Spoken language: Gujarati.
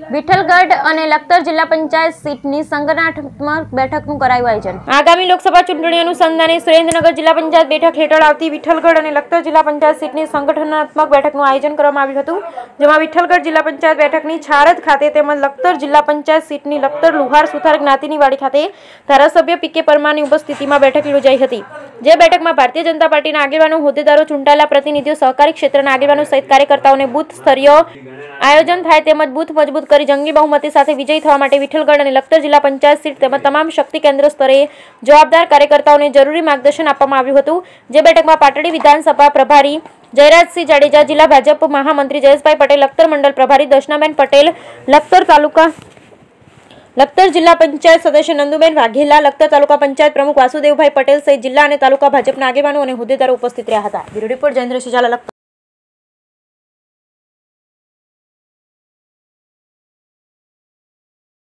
વિઠ્ઠલગઢ અને લખતર જિલ્લા પંચાયત સીટની સંગઠનાત્મક બેઠકનું કરાયું આયોજન। આગામી લોકસભા ચૂંટણી અનુસંધાને સુરેન્દ્રનગર જિલ્લા પંચાયત બેઠક હેઠળ આવતી વિઠ્ઠલગઢ અને લખતર જિલ્લા પંચાયત સીટની સંગઠનાત્મક બેઠકનું આયોજન કરવામાં આવ્યું હતું, જેમાં વિઠ્ઠલગઢ જિલ્લા પંચાયત બેઠકની છારદ ખાતે તેમજ લખતર જિલ્લા પંચાયત સીટની લખતર લુહાર સુથાર જ્ઞાતિની વાડી ખાતે ધારાસભ્ય પી.કે. પરમારની ઉપસ્થિતિમાં બેઠક યોજાઈ હતી, જે બેઠકમાં ભારતીય જનતા પાર્ટીના આગેવાનો, હોદ્દેદારો, ચૂંટાયેલા પ્રતિનિધિઓ, સહકારી ક્ષેત્રના આગેવાનો સહિત કાર્યકર્તાઓને બૂથ સ્તરીય આયોજન થાય તેમજ બૂથ મજબૂત કરી જંગી બહુમતી સાથે વિજયી થવા માટે વિઠ્ઠલગઢ અને લખતર જિલ્લા પંચાયત સીટ તેમજ તમામ શક્તિ કેન્દ્ર સ્તરે જવાબદાર કાર્યકર્તાઓને જરૂરી માર્ગદર્શન આપવામાં આવ્યું હતું, જે બેઠકમાં પાટડી વિધાનસભા પ્રભારી જયરાજસિંહ જાડેજા, જિલ્લા ભાજપ મહામંત્રી જયેશભાઈ પટેલ, લખતર મંડળ પ્રભારી દર્શનાબેન પટેલ, લખતર જિલ્લા પંચાયત સદસ્ય નંદુબેન વાઘેલા, લખતર તાલુકા પંચાયત પ્રમુખ વાસુદેવભાઈ પટેલ સહિત જિલ્લા અને તાલુકા ભાજપના આગેવાનો અને હોદ્દેદારો ઉપસ્થિત રહ્યા હતા। Bureau report Jayendrasinh Jhala.